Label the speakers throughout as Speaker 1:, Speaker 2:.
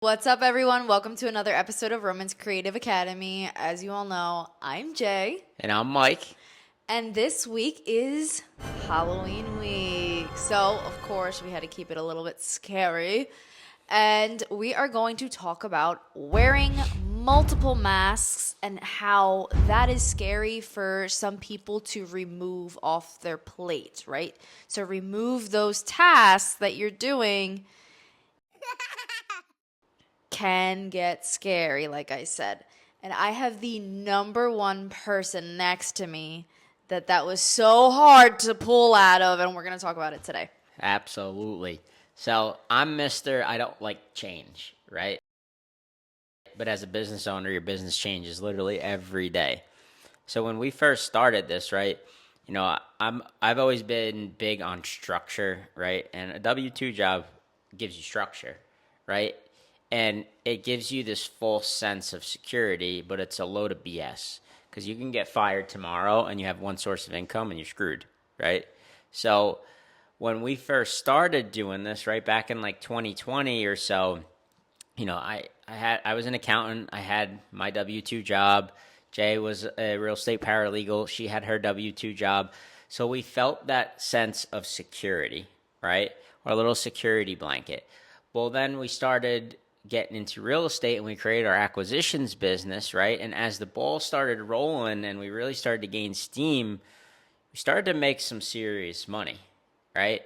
Speaker 1: What's up, everyone? Welcome to another episode of Roman's Creative Academy. As you all know, I'm Jay,
Speaker 2: And I'm Mike.
Speaker 1: and this week is Halloween week. So, of course, we had to keep it a little bit scary. And we are going to talk about wearing multiple masks and how that is scary for some people to remove off their plate, right? So, remove those tasks that you're doing can get scary, like I said. And I have the number one person next to me that was so hard to pull out of, and we're going to talk about it today.
Speaker 2: Absolutely. So I'm Mr. I don't like change, right? But as a business owner, your business changes literally every day. So when we first started this, right, I've always been big on structure, right? And a W-2 job gives you structure, right? And it gives you this false sense of security, but it's a load of BS because you can get fired tomorrow and you have one source of income and you're screwed, right? So when we first started doing this, right back in like 2020 or so, I was an accountant. I had my W-2 job. Jay was a real estate paralegal. She had her W-2 job. So we felt that sense of security, right? Our little security blanket. Well, then we started getting into real estate and we created our acquisitions business, right? And as the ball started rolling and we really started to gain steam, we started to make some serious money, right?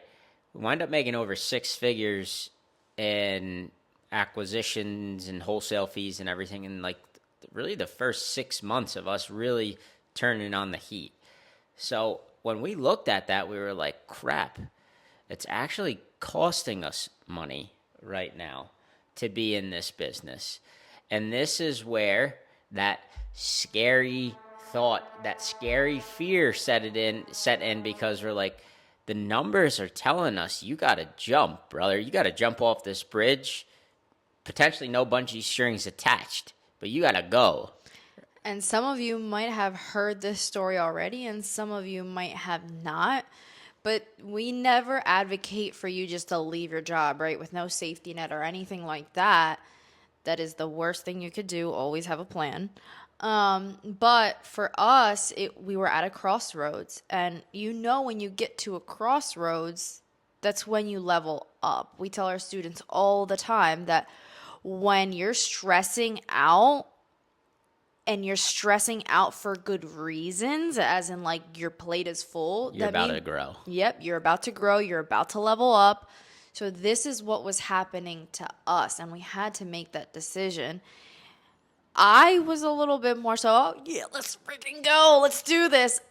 Speaker 2: We wind up making over six figures in acquisitions and wholesale fees and everything in like really the first 6 months of us really turning on the heat. So when we looked at that, we were like, crap, it's actually costing us money right now to be in this business. And this is where that scary thought, that scary fear set in because we're like, the numbers are telling us you got to jump, brother. You got to jump off this bridge. Potentially no bungee strings attached, but you got to go.
Speaker 1: And some of you might have heard this story already, and some of you might have not. But we never advocate for you just to leave your job, right? With no safety net or anything like that. That is the worst thing you could do. Always have a plan. But for us, we were at a crossroads. And when you get to a crossroads, that's when you level up. We tell our students all the time that when you're stressing out, and you're stressing out for good reasons, as in like your plate is full.
Speaker 2: You're about to grow.
Speaker 1: Yep, you're about to grow. You're about to level up. So this is what was happening to us, and we had to make that decision. I was a little bit more so, oh, yeah, let's freaking go. Let's do this.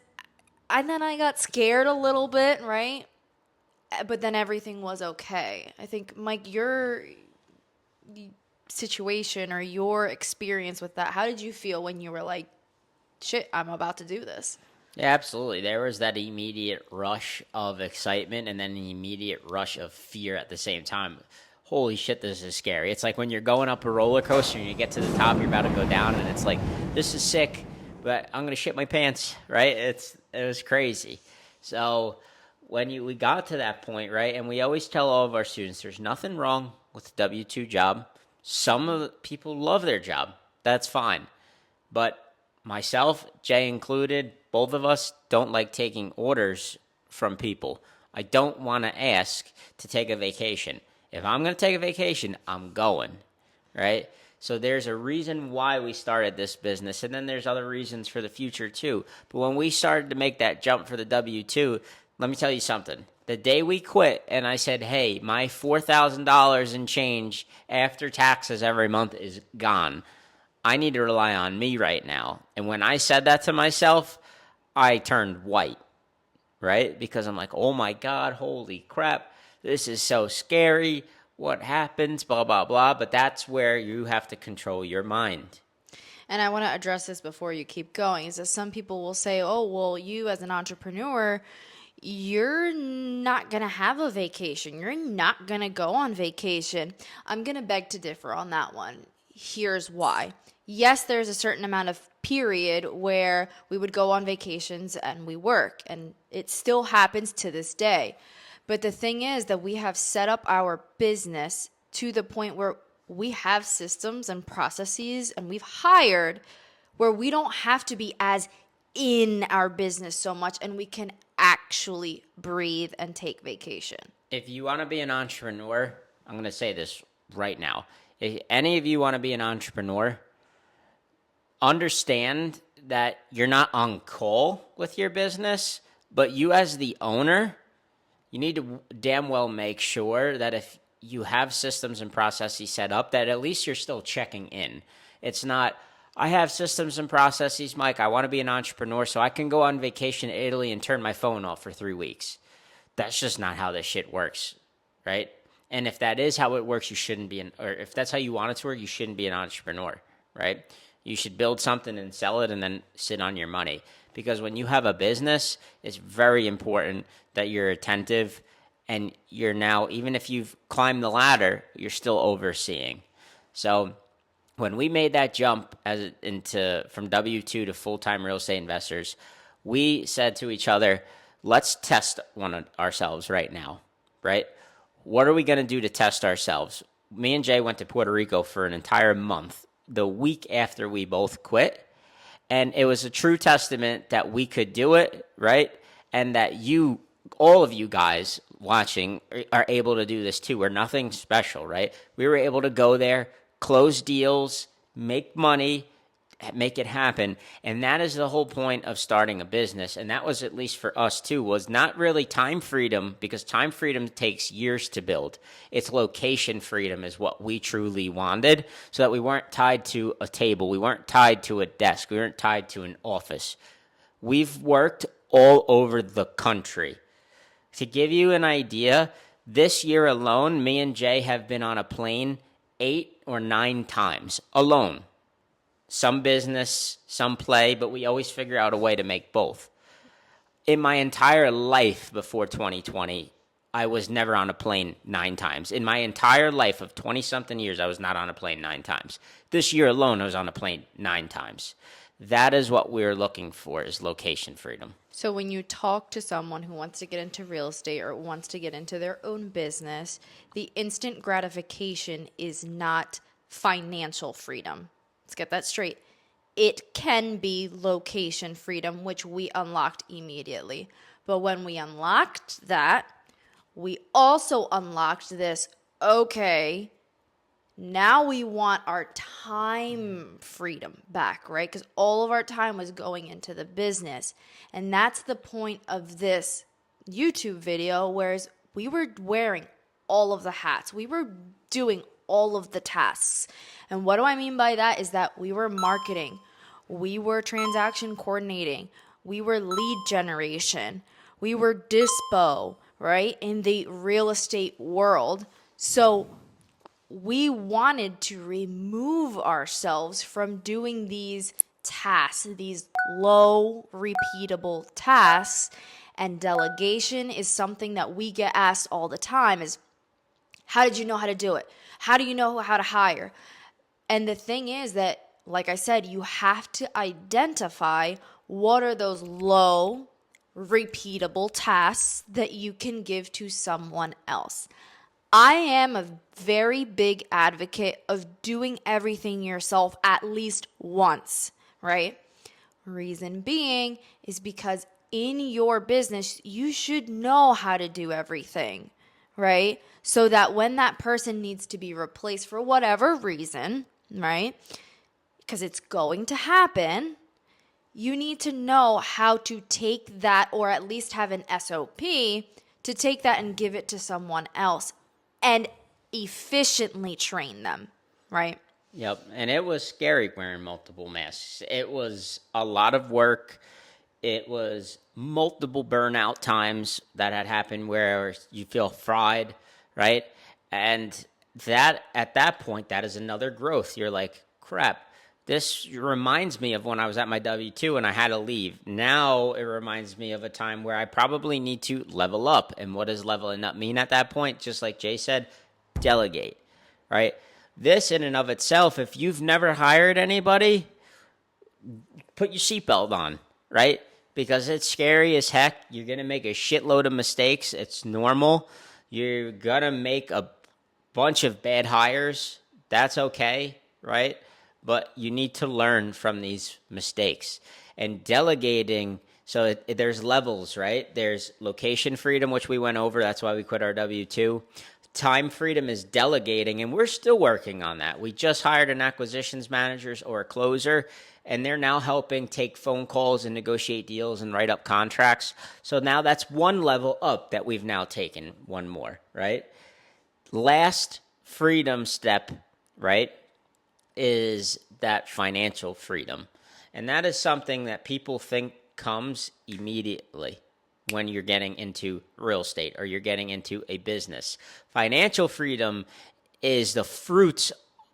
Speaker 1: And then I got scared a little bit, right? But then everything was okay. I think, Mike, your situation or your experience with that, how did you feel when you were like, shit, I'm about to do this?
Speaker 2: Yeah, absolutely. There was that immediate rush of excitement and then an immediate rush of fear at the same time. Holy shit, this is scary. It's like when you're going up a roller coaster and you get to the top, you're about to go down, and it's like, this is sick, but I'm going to shit my pants, right? It was crazy. So when we got to that point, right, and we always tell all of our students, there's nothing wrong with a W-2 job. Some of the people love their job. That's fine. But myself, Jay included, both of us don't like taking orders from people. I don't want to ask to take a vacation. If I'm going to take a vacation, I'm going, right? So there's a reason why we started this business, and then there's other reasons for the future too. But when we started to make that jump for the W-2, let me tell you something. The day we quit and I said, hey, my $4,000 in change after taxes every month is gone. I need to rely on me right now. And when I said that to myself, I turned white, right? Because I'm like, oh my God, holy crap. This is so scary. What happens? Blah, blah, blah. But that's where you have to control your mind.
Speaker 1: And I want to address this before you keep going, is that some people will say, oh, well, you as an entrepreneur, you're not going to have a vacation. You're not going to go on vacation. I'm going to beg to differ on that one. Here's why. Yes, there's a certain amount of period where we would go on vacations and we work, and it still happens to this day. But the thing is that we have set up our business to the point where we have systems and processes, and we've hired where we don't have to be as in our business so much, and we can actually breathe and take vacation.
Speaker 2: If you want to be an entrepreneur, I'm going to say this right now. If any of you want to be an entrepreneur, understand that you're not on call with your business, but you as the owner, you need to damn well make sure that if you have systems and processes set up, that at least you're still checking in. It's not, I have systems and processes, Mike. I want to be an entrepreneur so I can go on vacation to Italy and turn my phone off for 3 weeks. That's just not how this shit works, right? And if that is how it works, you shouldn't be or if that's how you want it to work, you shouldn't be an entrepreneur, right? You should build something and sell it and then sit on your money. Because when you have a business, it's very important that you're attentive and you're now, even if you've climbed the ladder, you're still overseeing. So when we made that jump from W-2 to full-time real estate investors, we said to each other, let's test ourselves right now, right? What are we going to do to test ourselves? Me and Jay went to Puerto Rico for an entire month, the week after we both quit. And it was a true testament that we could do it, right? And that all of you guys watching are able to do this too. We're nothing special, right? We were able to go there, close deals, make money, make it happen. And that is the whole point of starting a business. And that was, at least for us too, was not really time freedom, because time freedom takes years to build. It's location freedom is what we truly wanted, so that we weren't tied to a table. We weren't tied to a desk. We weren't tied to an office. We've worked all over the country. To give you an idea, this year alone, me and Jay have been on a plane 8 or 9 times alone. Some business, some play, but we always figure out a way to make both. In my entire life before 2020, I was never on a plane 9 times. In my entire life of 20-something years, I was not on a plane 9 times. This year alone, I was on a plane 9 times. That is what we're looking for, is location freedom.
Speaker 1: So when you talk to someone who wants to get into real estate or wants to get into their own business, the instant gratification is not financial freedom. Let's get that straight. It can be location freedom, which we unlocked immediately. But when we unlocked that, we also unlocked this, okay, now we want our time freedom back, right? Because all of our time was going into the business. And that's the point of this YouTube video, whereas we were wearing all of the hats. We were doing all of the tasks. And what do I mean by that is that we were marketing, we were transaction coordinating, we were lead generation, we were dispo, right, in the real estate world. So we wanted to remove ourselves from doing these tasks, these low repeatable tasks. And delegation is something that we get asked all the time, is how did you know how to do it? How do you know how to hire? And the thing is that, like I said, you have to identify what are those low repeatable tasks that you can give to someone else. I am a very big advocate of doing everything yourself at least once, right? Reason being is because in your business, you should know how to do everything, right? So that when that person needs to be replaced for whatever reason, right? Because it's going to happen, you need to know how to take that, or at least have an SOP to take that and give it to someone else and efficiently train them, right?
Speaker 2: Yep, and it was scary wearing multiple masks. It was a lot of work. It was multiple burnout times that had happened where you feel fried, right? And that, at that point, that is another growth. You're like, crap, this reminds me of when I was at my W-2 and I had to leave. Now it reminds me of a time where I probably need to level up. And what does leveling up mean at that point? Just like Jay said, delegate, right? This in and of itself, if you've never hired anybody, put your seatbelt on, right? Because it's scary as heck. You're going to make a shitload of mistakes. It's normal. You're going to make a bunch of bad hires. That's okay, right? But you need to learn from these mistakes. And delegating, so there's levels, right? There's location freedom, which we went over. That's why we quit our W-2. Time freedom is delegating, and we're still working on that. We just hired an acquisitions manager or a closer, and they're now helping take phone calls and negotiate deals and write up contracts. So now that's one level up that we've now taken one more, right? Last freedom step, right, is that financial freedom. And that is something that people think comes immediately when you're getting into real estate or you're getting into a business. Financial freedom is the fruits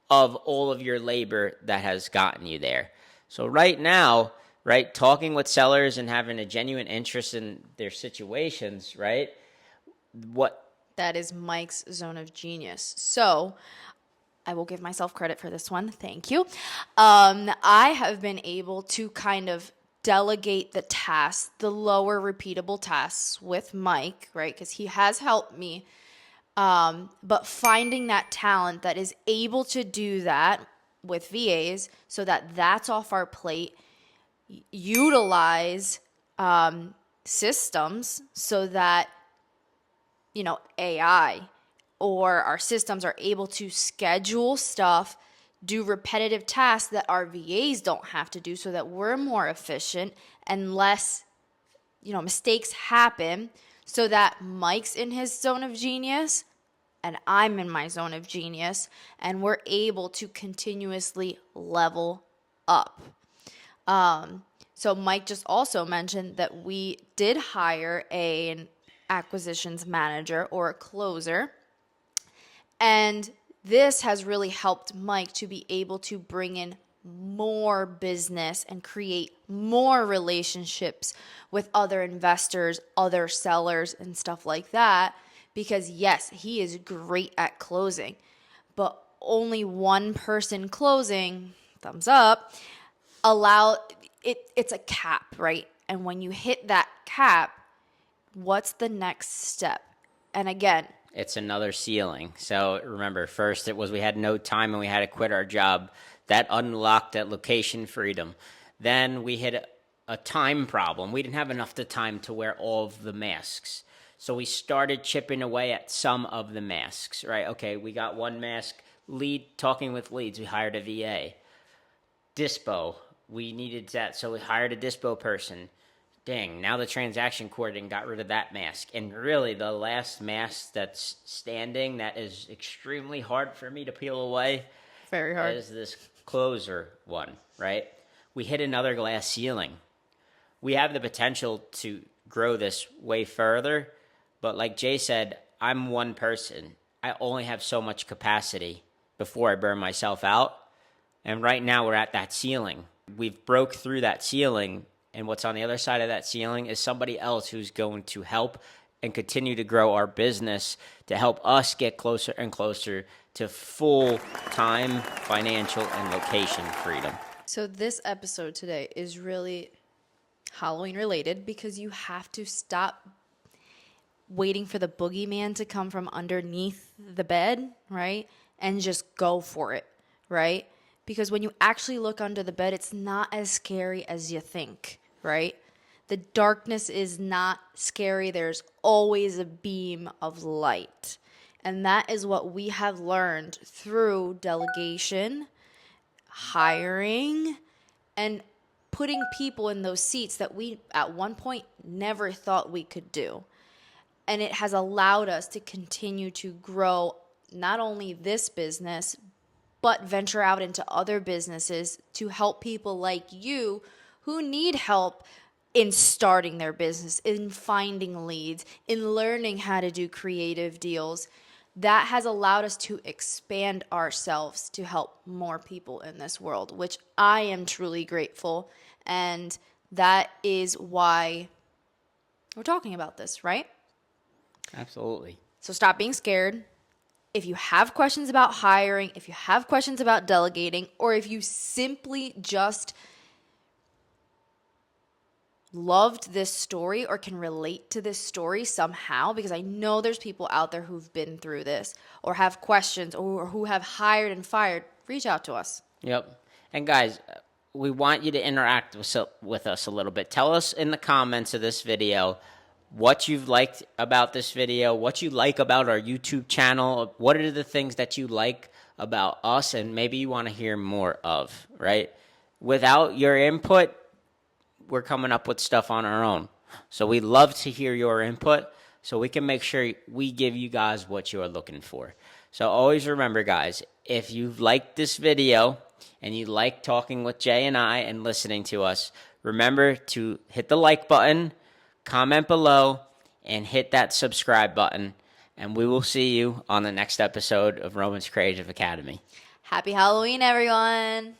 Speaker 2: of all of your labor that has gotten you there. So right now, right, talking with sellers and having a genuine interest in their situations, right,
Speaker 1: that is Mike's zone of genius. So I will give myself credit for this one. Thank you. I have been able to kind of delegate the tasks, the lower repeatable tasks with Mike, right? Because he has helped me. But finding that talent that is able to do that with VAs so that that's off our plate, utilize systems so that, AI or our systems are able to schedule stuff, do repetitive tasks that our VAs don't have to do so that we're more efficient and less, mistakes happen so that Mike's in his zone of genius and I'm in my zone of genius and we're able to continuously level up. So Mike just also mentioned that we did hire an acquisitions manager or a closer. And this has really helped Mike to be able to bring in more business and create more relationships with other investors, other sellers, and stuff like that. Because yes, he is great at closing, but only one person closing, thumbs up, it's a cap, right? And when you hit that cap, what's the next step? And again,
Speaker 2: it's another ceiling. So remember, first it was we had no time and we had to quit our job. That unlocked that location freedom. Then we hit a time problem. We didn't have enough time to wear all of the masks. So we started chipping away at some of the masks, right? Okay, we got one mask. Talking with leads, we hired a VA. Dispo, we needed that, so we hired a Dispo person. Dang, now the transaction coordinating got rid of that mask. And really, the last mask that's standing that is extremely hard for me to peel away
Speaker 1: very hard
Speaker 2: is this closer one, right? We hit another glass ceiling. We have the potential to grow this way further, but like Jay said, I'm one person. I only have so much capacity before I burn myself out. And right now we're at that ceiling. We've broke through that ceiling, and what's on the other side of that ceiling is somebody else who's going to help and continue to grow our business to help us get closer and closer to full-time financial and location freedom.
Speaker 1: So this episode today is really Halloween related because you have to stop waiting for the boogeyman to come from underneath the bed, right? And just go for it, right? Because when you actually look under the bed, it's not as scary as you think, right? The darkness is not scary. There's always a beam of light. And that is what we have learned through delegation, hiring, and putting people in those seats that we at one point never thought we could do. And it has allowed us to continue to grow not only this business, but venture out into other businesses to help people like you who need help in starting their business, in finding leads, in learning how to do creative deals. That has allowed us to expand ourselves to help more people in this world, which I am truly grateful. And that is why we're talking about this, right?
Speaker 2: Absolutely.
Speaker 1: So stop being scared. If you have questions about hiring, if you have questions about delegating, or if you simply just loved this story or can relate to this story somehow, because I know there's people out there who've been through this or have questions or who have hired and fired, reach out to us.
Speaker 2: Yep. And guys, we want you to interact with us a little bit. Tell us in the comments of this video what you've liked about this video, what you like about our YouTube channel, what are the things that you like about us and maybe you want to hear more of, right? Without your input, we're coming up with stuff on our own. So we love to hear your input so we can make sure we give you guys what you're looking for. So always remember, guys, if you've liked this video and you like talking with Jay and I and listening to us, remember to hit the like button, comment below, and hit that subscribe button. And we will see you on the next episode of Roman's Creative Academy.
Speaker 1: Happy Halloween, everyone.